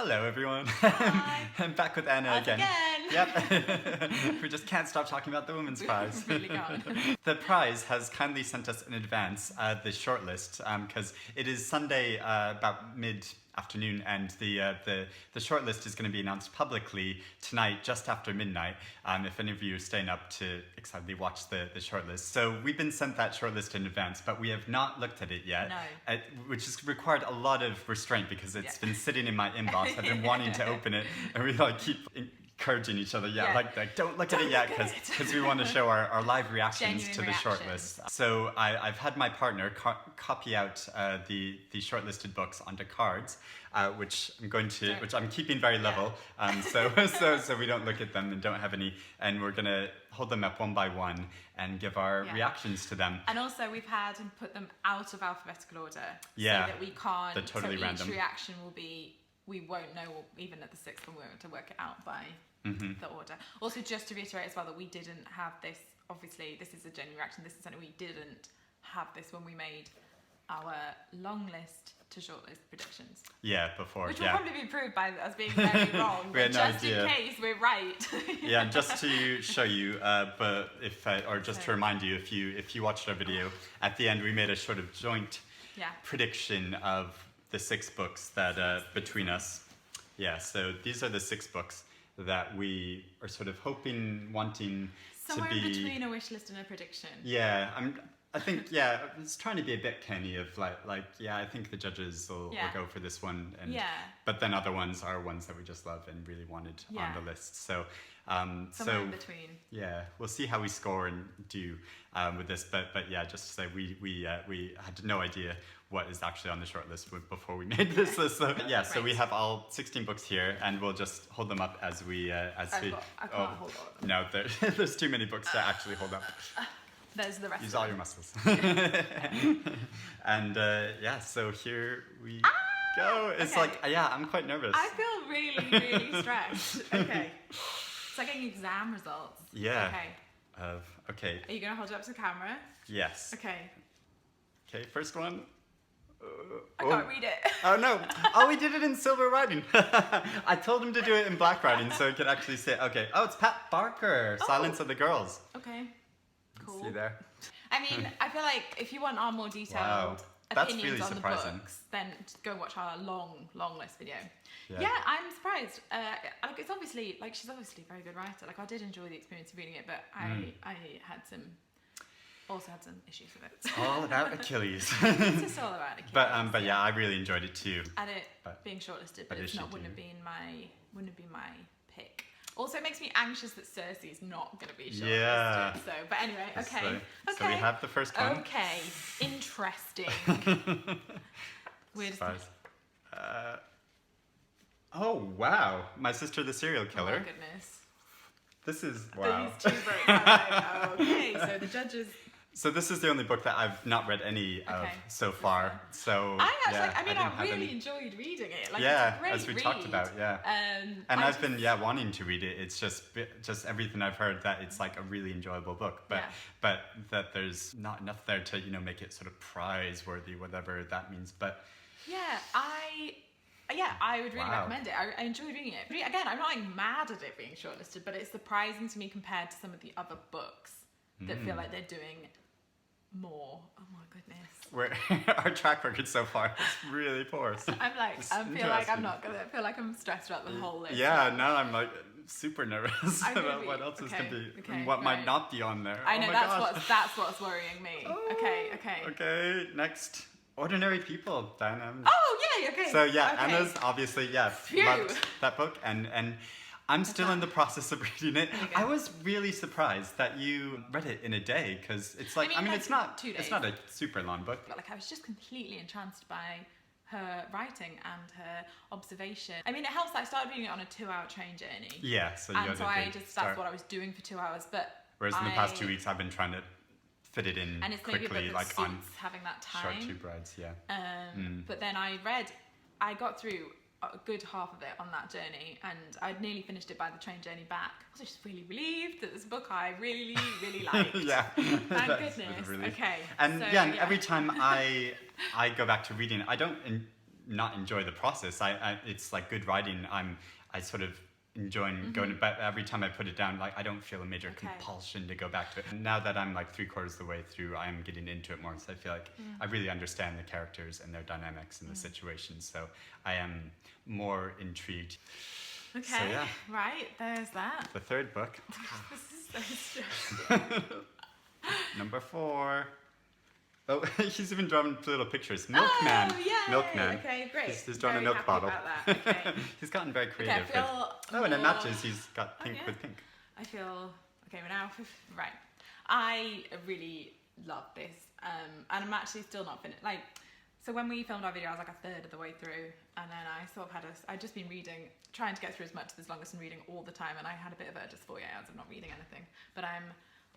Hello, everyone. Hi. I'm back with Anna Us again. Yep. We just can't stop talking about the Women's Prize. We really can't. The prize has kindly sent us in advance the shortlist because it is Sunday about mid-afternoon, and the shortlist is going to be announced publicly tonight just after midnight if any of you are staying up to excitedly watch the shortlist. So we've been sent that shortlist in advance, but we have not looked at it yet, No. which has required a lot of restraint because it's been sitting in my inbox. I've been wanting to open it, and we keep encouraging each other, like don't look at it yet, because we want to show our live reactions to the shortlist. So I've had my partner copy out the shortlisted books onto cards, which I'm keeping very level, so we don't look at them and don't have any, and we're gonna hold them up one by one and give our reactions to them. And also we've had to put them out of alphabetical order, so that we can't. They're totally random. Each reaction will be. We won't know even at the sixth one. We're going to work it out by the order. Also, just to reiterate as well that we didn't have this. Obviously, this is a genuine reaction. This is something we didn't have this when we made our long list to shortlist predictions. Yeah, before. Which will probably be proved by us being very wrong. But just in case we're right. Yeah, just to show you, to remind you, if you watched our video, at the end we made a sort of joint prediction of the 6 books that between us. Yeah, so these are the 6 books that we are sort of wanting somewhere to be in between a wish list and a prediction. Yeah, I think I was trying to be a bit canny of I think the judges will go for this one, but then other ones are ones that we just love and really wanted on the list. So somewhere in between. Yeah, we'll see how we score and do with this, but yeah, just to say we had no idea what is actually on the shortlist before we made this list. So yeah, so we have all 16 books here, and we'll just hold them up as we I can't hold on. No, there's too many books to actually hold up. There's the rest. Use all your muscles. And so here we go. It's I'm quite nervous. I feel really, really stressed. Okay. It's like getting exam results. Yeah. Okay. Okay. Are you going to hold it up to the camera? Yes. Okay. Okay, first one. I can't read it. Oh no! Oh, we did it in silver writing. I told him to do it in black writing so he could actually say, okay. Oh, it's Pat Barker, Silence of the Girls. Okay. Cool. See there? I mean, I feel like if you want our more detailed opinions really on surprising. the books, then go watch our long list video. Yeah, I'm surprised. It's obviously, she's obviously a very good writer. I did enjoy the experience of reading it, but I also had some issues with it. It's all about Achilles. It's just all about Achilles. But I really enjoyed it too. And it being shortlisted, but wouldn't have been my pick. Also, it makes me anxious that Circe is not going to be shortlisted. Yeah. So, but anyway, okay. So we have the first one. Okay, interesting. Weird. Oh wow! My Sister the Serial Killer. Oh my goodness. This is wow. These 2 books. Okay, so the judges. So this is the only book that I've not read any of so far. So I really enjoyed reading it. It's a great as we read. talked about, and I've been wanting to read it. It's just everything I've heard that it's a really enjoyable book, but that there's not enough there to make it sort of prize worthy, whatever that means. But I would really recommend it. I enjoyed reading it. But again, I'm not mad at it being shortlisted, but it's surprising to me compared to some of the other books that feel like they're doing more. Oh my goodness. Our track record so far is really poor. So I feel like I'm stressed about the whole list. Yeah, now I'm super nervous about what else is going to be and what might not be on there. I know, that's what's worrying me. Oh, okay, next. Ordinary People, Diana. Oh, yay, okay. So Anna's obviously, loved that book, and I'm still in the process of reading it. I was really surprised that you read it in a day, because it's it's not 2 days. It's not a super long book. But I was just completely entranced by her writing and her observation. I mean, it helps that I started reading it on a 2-hour train journey. Yeah, so that's what I was doing for 2 hours. But whereas in the past 2 weeks, I've been trying to fit it in and it's quickly, maybe a book that suits having that time. Short 2 brides, But then I got through a good half of it on that journey, and I'd nearly finished it by the train journey back. I was just really relieved that this book I really, really liked. Thank goodness. Okay. And every time I go back to reading it, I don't not enjoy the process. It's like good writing. I sort of enjoying going to bed every time I put it down. Like I don't feel a major compulsion to go back to it. And now that I'm like 3/4 of the way through, I'm getting into it more. So I feel like I really understand the characters and their dynamics and the situations. So I am more intrigued. Okay, so, yeah. Right, there's that. The third book. This is so stressful. Number 4. Oh, he's even drawn little pictures. Milkman. Oh, yay. Milkman. Okay, great. He's drawn Very a milk happy bottle. about that. Okay. He's gotten very Okay, creative. I feel Oh, and it more- matches. He's got pink yeah. with pink. I feel okay now. Right, I really love this, and I'm actually still not finished. Like, so when we filmed our video, I was like 1/3 of the way through, and then I sort of I'd just been reading, trying to get through as much of this longest and reading all the time, and I had a bit of just 48 hours of not reading anything. But I'm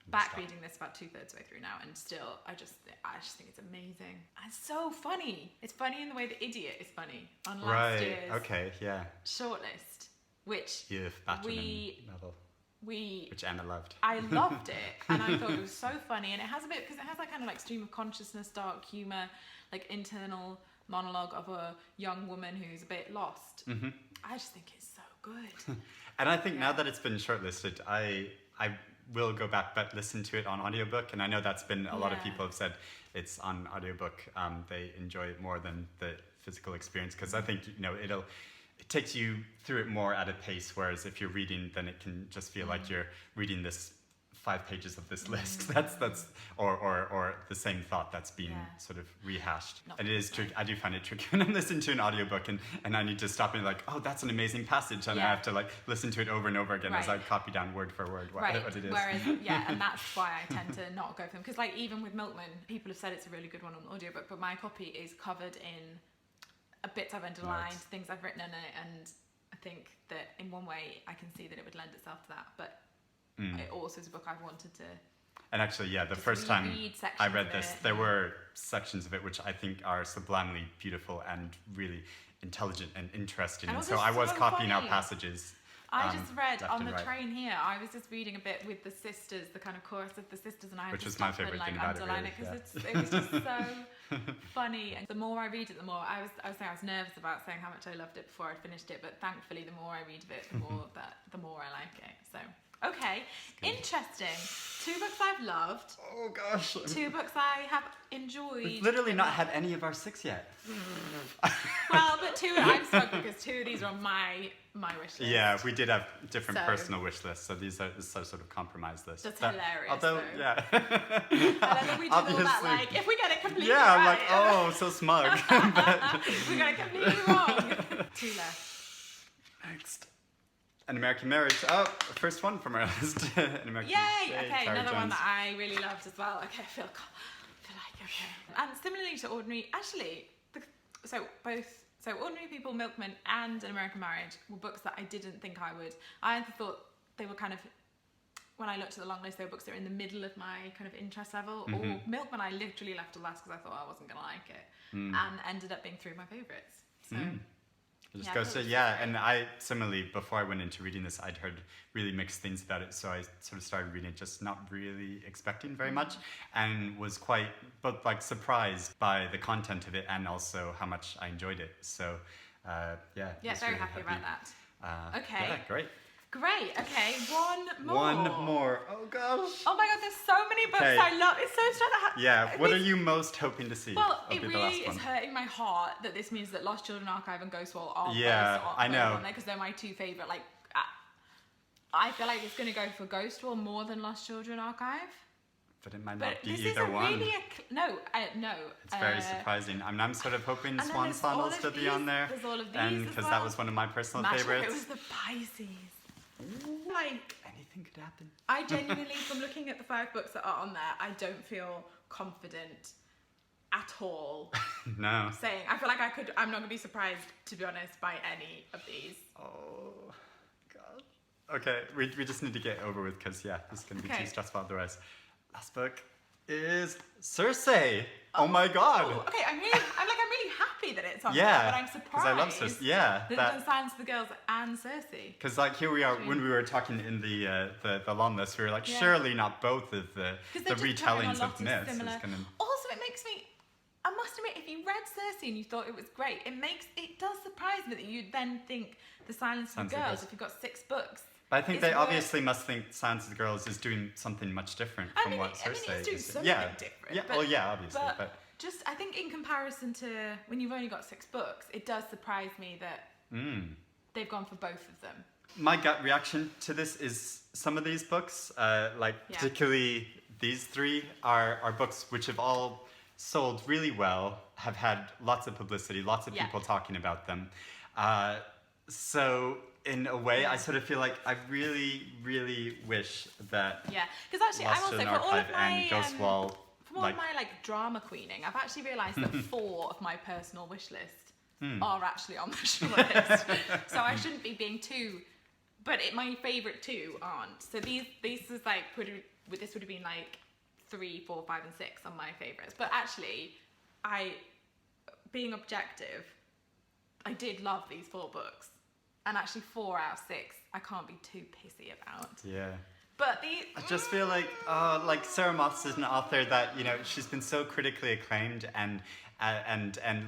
back reading this about 2/3 of the way through now, and still, I just think it's amazing. And it's so funny. It's funny in the way the idiot is funny on last year's Shortlist, which You've novel. Which Anna loved. I loved it, and I thought it was so funny, and it has a bit, because it has that kind of like stream of consciousness, dark humor, like internal monologue of a young woman who's a bit lost. I just think it's so good. And I think now that it's been shortlisted, I will go back but listen to it on audiobook, and I know that's been a lot of people have said it's on audiobook they enjoy it more than the physical experience, because I think it takes you through it more at a pace, whereas if you're reading, then it can just feel like you're reading this 5 pages of this list that's or the same thought that's been sort of rehashed. And it is tricky. I do find it tricky when I'm listening to an audiobook and I need to stop and like, oh, that's an amazing passage, and I have to like listen to it over and over again as I copy down word for word what it is. Whereas and that's why I tend to not go for them, because like even with Milkman, people have said it's a really good one on audiobook, but my copy is covered in bits I've underlined, things I've written in it, and I think that in one way I can see that it would lend itself to that, but it also is a book I've wanted to. And actually, the first time I read this, there were sections of it which I think are sublimely beautiful and really intelligent and interesting. And so I was copying out passages. I just read on the train here, I was just reading a bit with the sisters, the kind of chorus of the sisters, and I had to stop and like underline it, because it was just so funny. And the more I read it, the more I was saying I was nervous about saying how much I loved it before I'd finished it, but thankfully the more I read of it, the more I like it. So okay, interesting. 2 books I've loved. Oh gosh. 2 books I have enjoyed. We've literally not had any of our 6 yet. Well, but 2 I'm stuck because 2 of these are on my wish list. Yeah, we did have different personal wish lists, so this is sort of compromise list. That's hilarious. Although, and then we did all that, like, if we get it completely right. I'm like, oh, so smug. If we got it completely wrong. 2 left. Next. An American Marriage. Oh, first one from our list. An American. Yay! Okay, Tayari another one Jones. that I really loved as well. Okay, I feel like okay. And similarly to Ordinary, actually, so Ordinary People, Milkman, and An American Marriage were books that I didn't think I would. I thought they were kind of, when I looked at the long list, they were books that were in the middle of my kind of interest level. Or Milkman, I literally left to last because I thought I wasn't gonna like it, and ended up being 3 of my favourites. So. It just goes to, and I, similarly, before I went into reading this, I'd heard really mixed things about it, so I sort of started reading it just not really expecting very much, and was quite, both like surprised by the content of it and also how much I enjoyed it, so very really happy about that. Okay. Yeah, great. Great, okay, one more. One more, oh gosh. Oh my god, there's so many books I love. It's so strange. What are you most hoping to see? Well, it really is hurting my heart that this means that Lost Children Archive and Ghostwall are I know. because they're my 2 favourite. Like, I feel like it's going to go for Ghostwall more than Lost Children Archive. But it might not be either one. No. It's very surprising. I'm sort of hoping Swan Song will still be on there. There's all of these and because that was one of my personal favorites. It was the Pisces. Like, anything could happen. I genuinely, from looking at the 5 books that are on there, I don't feel confident at all. No. Saying, I feel like I'm not going to be surprised, to be honest, by any of these. Oh, God. Okay, we just need to get over with, because, this is going to be too stressful otherwise. Last book is Circe. Oh my God. Oh, okay, I'm really happy that it's on there, but I'm surprised. Because I love Circe. Yeah. That it does Silence of the Girls and Circe. Because like here we are, when we were talking in the long list, we were like, surely not both of the retellings of myths. Also, it makes me, I must admit, if you read Circe and you thought it was great, it does surprise me that you'd then think The Silence of the Girls, if you've got 6 books. But I think they obviously must think Silence of the Girls is doing something much different from what Circe is. It's doing something different. Yeah, obviously. But just, I think in comparison to when you've only got 6 books, it does surprise me that they've gone for both of them. My gut reaction to this is some of these books, particularly these 3, are books which have all sold really well, have had lots of publicity, lots of people talking about them. So in a way, I sort of feel like I really, really wish that because actually, I will say for all of my and Ghostwall, for all of my drama queening, I've actually realised that 4 of my personal wish list are actually on the shortlist. So I shouldn't be being too, but my favourite 2 aren't. So these is like this would have been like 3, 4, 5, and 6 on my favourites. But actually, being objective, I did love these 4 books. And actually 4 out of 6, I can't be too pissy about. Yeah. But I just feel like Sarah Moss is an author that, she's been so critically acclaimed and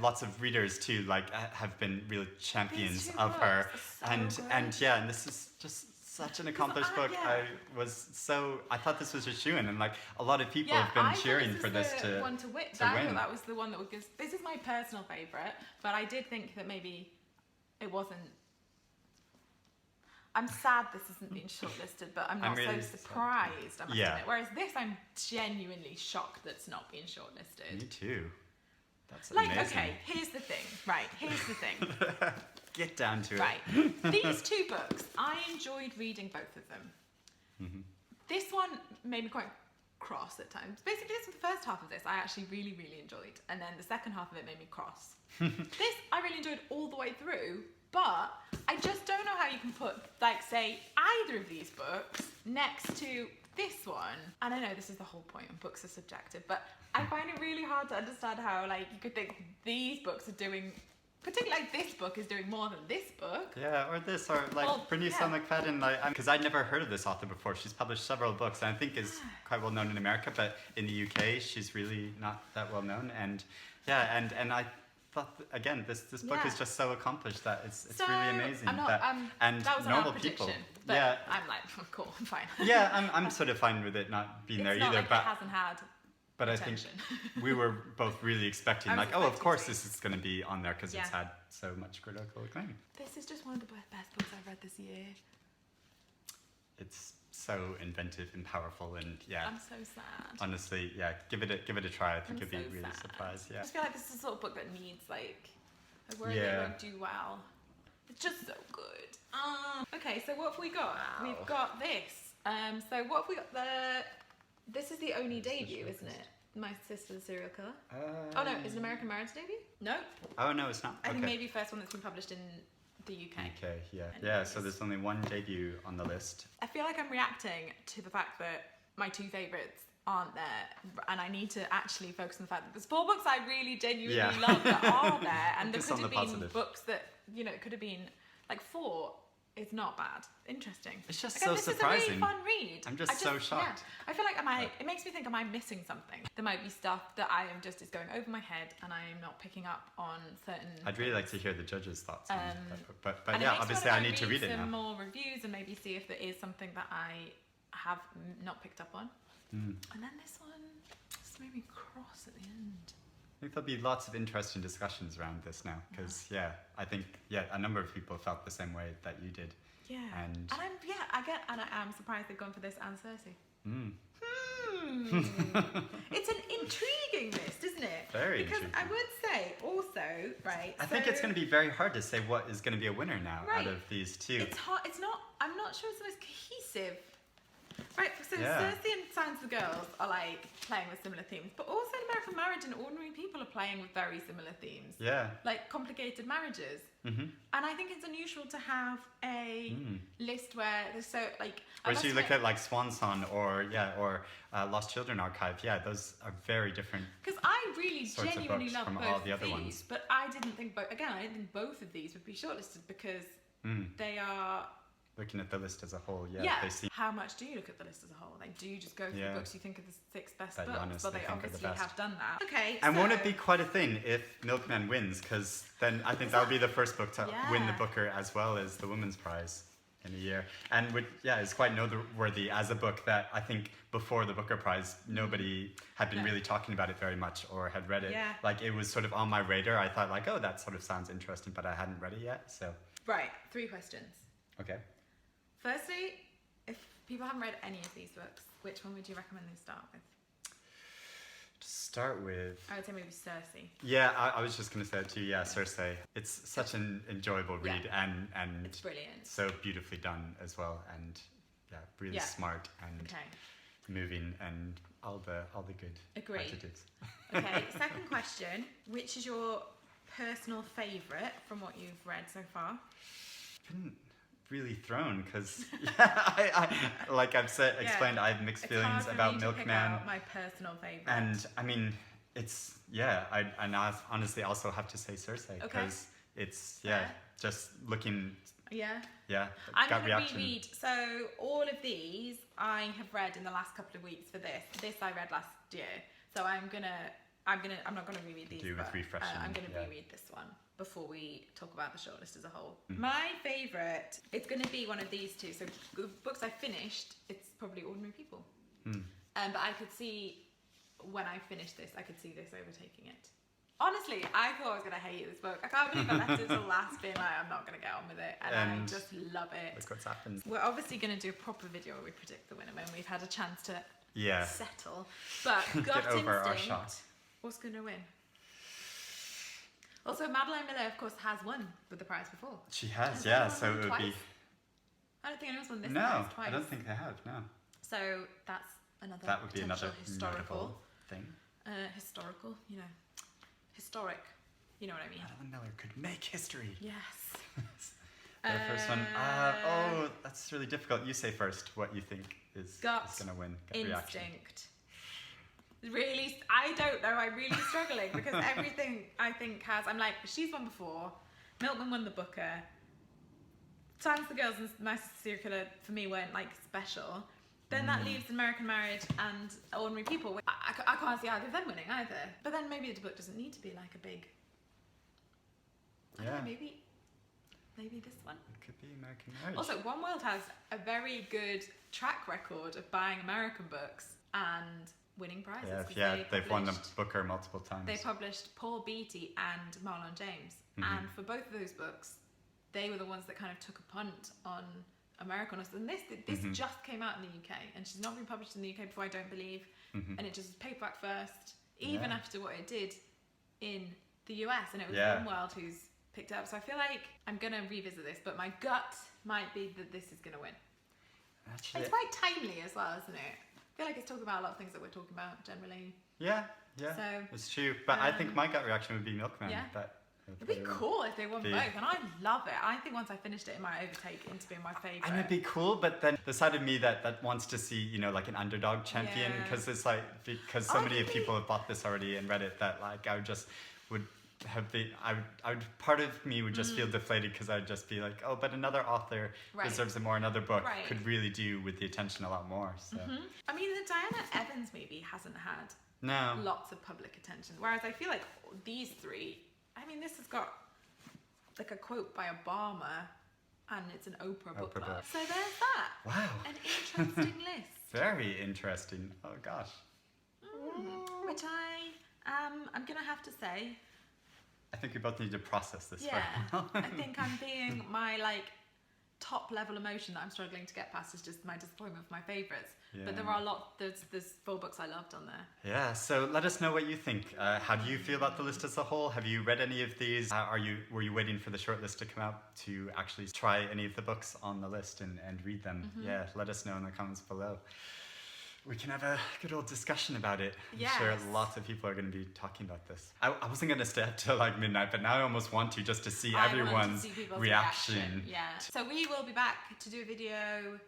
lots of readers too, have been real champions of her. And this is just such an accomplished book. Yeah. I thought this was a shoo-in, and a lot of people have been cheering for this to one to win. That was the one that would give. This is my personal favourite, but I did think that maybe it wasn't. I'm sad this isn't being shortlisted, but I'm not so surprised, I must admit. Whereas this, I'm genuinely shocked that it's not being shortlisted. Me too. That's amazing. Okay, here's the thing. Right, here's the thing. Get down to it. Right. These 2 books, I enjoyed reading both of them. Mm-hmm. This one made me quite cross at times. Basically, this was the first half of this I actually really, really enjoyed. And then the second half of it made me cross. This, I really enjoyed all the way through. But I just don't know how you can put, say, either of these books next to this one. And I know this is the whole point, and books are subjective, but I find it really hard to understand how, you could think these books are doing, particularly this book is doing more than this book. Yeah, or this, or Bernice McFadden, because I'd never heard of this author before. She's published several books, and I think is quite well known in America, but in the UK, she's really not that well known. And and I thought, again, this book is just so accomplished that it's really amazing. And that was normal our people. But I'm like, oh, cool, I'm fine. I'm sort of fine with it not being there not either. But it hasn't had. But attention. I think we were both really expecting, of course this is going to be on there because it's had so much critical acclaim. This is just one of the best books I've read this year. It's so inventive and powerful, and I'm so sad. Honestly, give it a try. I think you'll be really surprised. Yeah. I just feel like this is the sort of book that needs a word that won't do well. It's just so good. Okay, so what have we got? Wow. We've got this. So what have we got? This is the only debut, isn't it? My Sister's Serial Killer. Oh no, is it American Marriage debut? No. Oh no, it's not. I think maybe first one that's been published in the UK. So there's only one debut on the list. I feel like I'm reacting to the fact that my 2 favourites aren't there, and I need to actually focus on the fact that there's 4 books I really genuinely love that are there, and there could have been books that, it could have been 4 is not bad. Interesting. It's just so surprising. This is a really fun read. I'm just so shocked. I feel like it makes me think, am I missing something? There might be stuff that is going over my head, and I am not picking up on certain. I'd really like to hear the judges' thoughts on that book. But obviously I need to read it now. Some more reviews and maybe see if there is something that I have not picked up on. And then this one just made me cross at the end. I think there'll be lots of interesting discussions around this now, because I think a number of people felt the same way that you did. Yeah. And I am surprised they've gone for this and Circe. It's an intriguing list, isn't it? Very because intriguing. I would say also, right. I think it's going to be very hard to say what is going to be a winner now out of these 2. It's hard. It's not. I'm not sure it's the most cohesive. Right, so Circe and Silence of the Girls are playing with similar themes, but also in American Marriage and Ordinary People are playing with very similar themes. Yeah. Complicated marriages. Mm-hmm. And I think it's unusual to have a list where there's so Whereas you look at Swan Song or Lost Children Archive, those are very different. Because I really genuinely love from both all the of other these, ones. but I didn't think both of these would be shortlisted because they are looking at the list as a whole, Yeah. they seem How much do you look at the list as a whole? Like, do you just go for the books you think are the 6 best that you books? honestly Well, they think are the obviously best. have done that. Okay. And so, won't it be quite a thing if Milkman wins? Because then I think that would be the first book to win the Booker as well as the Women's Prize in a year. And it's quite noteworthy as a book that I think before the Booker Prize, nobody had been really talking about it very much or had read it. Yeah. Like, it was sort of on my radar. I thought like, oh, that sort of sounds interesting, but I hadn't read it yet. So Right. 3 questions. okay. Firstly, if people haven't read any of these books, which one would you recommend they start with? To start with, I would say maybe Circe. yeah, I was just going to say it too. Yeah, Circe. It's such an enjoyable read and It's brilliant. so beautifully done as well, and really smart and moving and all the good Agreed. adjectives. Okay, second question. Which is your personal favourite from what you've read so far? Been really thrown because I like I've explained, I have mixed feelings about Milkman. My personal favourite. And I mean, it's I honestly also have to say Circe because it's just looking. I'm gut going to reaction. reread. So all of these I have read in the last couple of weeks for this. This I read last year. So I'm not gonna reread these. Do with refreshing. I'm gonna reread this one before we talk about the shortlist as a whole. My favourite, it's gonna be one of these two. So books I finished, it's probably Ordinary People. But I could see when I finished this, I could see this overtaking it. Honestly, I thought I was gonna hate this book. I can't believe I left it till last, being like, I'm not gonna get on with it, and I just love it. Look what's happened. We're obviously gonna do a proper video where we predict the winner when we've had a chance to settle. But gut Get over our instinct, shot. what's gonna win? Also, Madeline Miller, of course, has won with the prize before. She has, so it would be. I don't think anyone's won this No, prize twice. I don't think they have. No. So that's another. That would be another historical notable thing. Historical, historic. You know what I mean? Madeline Miller could make history. Yes. The first one. That's really difficult. You say first what you think is going to win. Gut reaction. Instinct. Really, I don't know. I'm really struggling because everything I think has. I'm like, she's won before. Milkman won the Booker. Times the Girls and My Serial Killer for me weren't like special. Then that leaves American Marriage and Ordinary People. I can't see either of them winning either. But then maybe the book doesn't need to be like a big. I don't know, maybe this one. It could be American Marriage. Also, One World has a very good track record of buying American books and winning prizes. They've won the Booker multiple times. They published Paul Beatty and Marlon James, and for both of those books, they were the ones that kind of took a punt on Americanus. And this just came out in the UK, and she's not been published in the UK before, I don't believe, and it just was paperback first, even after what it did in the US, and it was One World who's picked it up. So I feel like I'm gonna revisit this, but my gut might be that this is gonna win. Actually, it's quite timely as well, isn't it? I feel like it's talking about a lot of things that we're talking about generally. Yeah, So, it's true. But I think my gut reaction would be Milkman. Yeah. It'd be cool if they won both, and I love it. I think once I finished it might overtake into being my favourite. And it'd be cool, but then the side of me that wants to see, like an underdog champion, because it's like, because so many people have bought this already and read it, that like I would part of me would just feel deflated, because I'd just be like, oh, but another author deserves it more. Another book could really do with the attention a lot more. So. I mean, the Diana Evans movie hasn't had lots of public attention, whereas I feel like these three, I mean, this has got like a quote by Obama, and it's an Oprah book club. So there's that. Wow. An interesting list. Very interesting. Oh gosh. Which I'm gonna have to say. I think we both need to process this. Yeah. I think I'm being my top level emotion that I'm struggling to get past is just my disappointment with my favourites. Yeah. But there are there's 4 books I loved on there. Yeah, so let us know what you think. How do you feel about the list as a whole? Have you read any of these? Were you waiting for the shortlist to come out to actually try any of the books on the list and read them? Yeah, let us know in the comments below. We can have a good old discussion about it. I'm sure lots of people are going to be talking about this. I wasn't going to stay up till midnight, but now I almost want to, just to see everyone's reaction. Yeah. So we will be back to do a video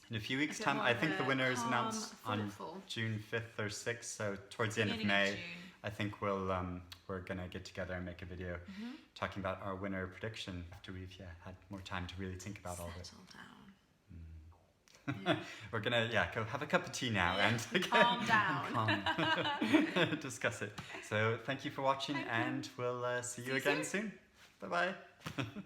in a few weeks' time. I think the winner is announced on June 5th or 6th, so towards the end of May. I think we're gonna get together and make a video talking about our winner prediction after we've had more time to really think about all this. Settle down. We're gonna go have a cup of tea now and calm down. Discuss it. So thank you for watching, and we'll see you again soon. Bye bye.